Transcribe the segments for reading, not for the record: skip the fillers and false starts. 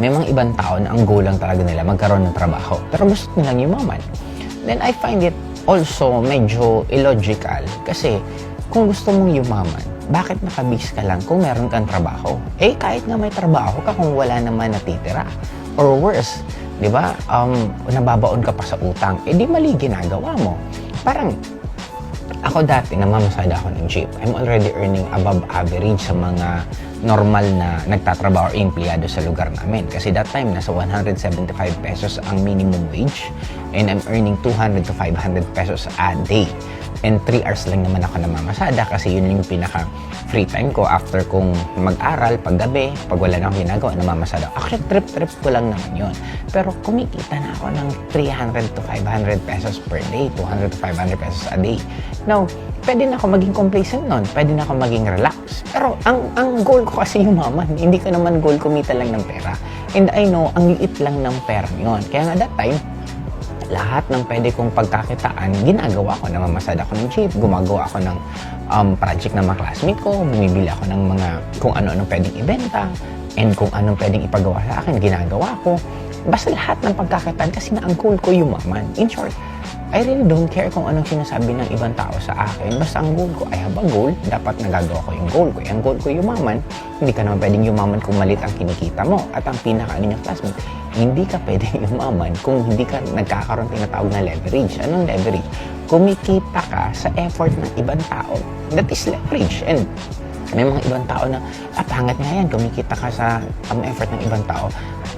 may mga ibang tao na ang goal lang talaga nila magkaroon ng trabaho. Pero gusto nilang yumaman. Then I find it also medyo illogical kasi kung gusto mong yumaman, bakit nakabis ka lang kung meron kang trabaho? Eh, kahit nga may trabaho ka kung wala naman natitira. Or worse, di ba, nababaon ka pa sa utang, eh di mali ginagawa mo. Parang, ako dati, namamasada ako ng jeep. I'm already earning above average sa mga normal na nagtatrabaho or empleyado sa lugar namin. Kasi that time, nasa 175 pesos ang minimum wage and I'm earning 200 to 500 pesos a day. And 3 hours lang naman ako namamasada kasi yun yung pinaka free time ko after kong mag-aral, paggabi, pag wala na akong ginagawa, namamasada. Actually, trip ko lang naman yun. Pero kumikita na ako ng 300 to 500 pesos per day, 200 to 500 pesos a day. Now, pwede na ako maging complacent nun, pwede na ako maging relax. Pero ang goal ko kasi yumaman, hindi ko naman goal kumita lang ng pera. And I know, ang liit lang ng pera yun. Kaya nga that time, lahat ng pwede kong pagkakitaan, ginagawa ko. Namamasada ako ng jeep, gumagawa ako ng project ng mga classmate ko, bumibili ako ng mga kung ano-anong pwedeng ibenta, and kung anong pwedeng ipagawa sa akin, ginagawa ko. Basta lahat ng pagkakitaan kasi na ang goal ko yumaman. In short, I really don't care kung anong sinasabi ng ibang tao sa akin. Basta ang goal ko, I have a goal, dapat nagagawa ko yung goal ko. Ang goal ko yumaman, hindi ka naman pwedeng yumaman kung malit ang kinikita mo. At ang pinaka-ano yung classmate, hindi ka pwedeng yumaman kung hindi ka nagkakaroon tinatawag na leverage. Anong leverage? Kumikita ka sa effort ng ibang tao. That is leverage. And may mga ibang tao na, pangit nga yan, kumikita ka sa effort ng ibang tao.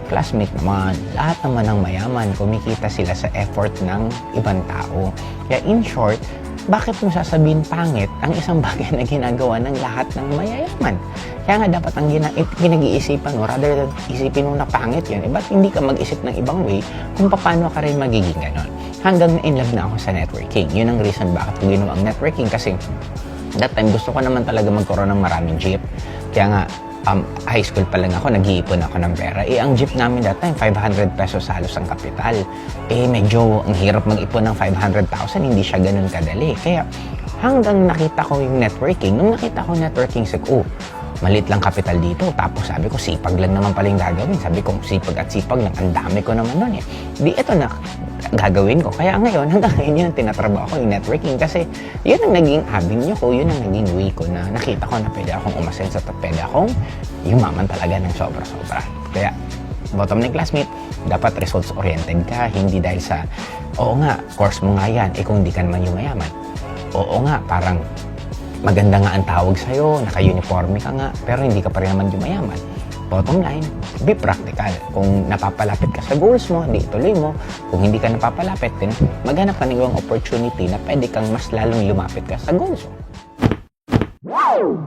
Classmate naman, lahat naman ng mayaman, kumikita sila sa effort ng ibang tao. Kaya in short, bakit mo sasabihin pangit ang isang bagay na ginagawa ng lahat ng mayayaman? Kaya nga dapat ang pinag-iisipan mo, rather than isipin mo na pangit yun, ba't hindi ka mag-isip ng ibang way kung paano ka rin magiging ganon? Hanggang na in love na ako sa networking. Yun ang reason bakit ko ginawa ang networking kasi that time gusto ko naman talaga magkaroon ng maraming jeep. Kaya nga, high school pa lang ako, nag-iipon ako ng pera. Eh, ang jeep namin that time, 500 pesos halos ang kapital. Eh, medyo ang hirap mag-ipon ng 500,000, hindi siya ganun kadali. Kaya, hanggang nakita ko yung networking, nung nakita ko networking, sabi ko, maliit lang kapital dito. Tapos sabi ko, sipag lang naman pala yung gagawin. Sabi ko, sipag at sipag lang, ang dami ko naman nun eh. Di, ito na, gagawin ko. Kaya ngayon, hanggang ngayon yun ang tinatrabaho ko yung networking kasi yun ang naging avenue ko, yun ang naging way ko na nakita ko na pwede akong umasensa at pwede akong yumaman talaga ng sobra-sobra. Kaya, bottom line classmate, dapat results-oriented ka, hindi dahil sa, oo nga, course mo nga yan, kung hindi ka naman yumayaman. Oo nga, parang maganda nga ang tawag sa'yo, naka-uniforme ka nga, pero hindi ka pa rin naman yumayaman. Bottom line, be practical. Kung napapalapit ka sa goals mo, di ituloy mo. Kung hindi ka napapalapit, din maghanap ka ng ibang opportunity na pwede kang mas lalong lumapit ka sa goals mo. Wow!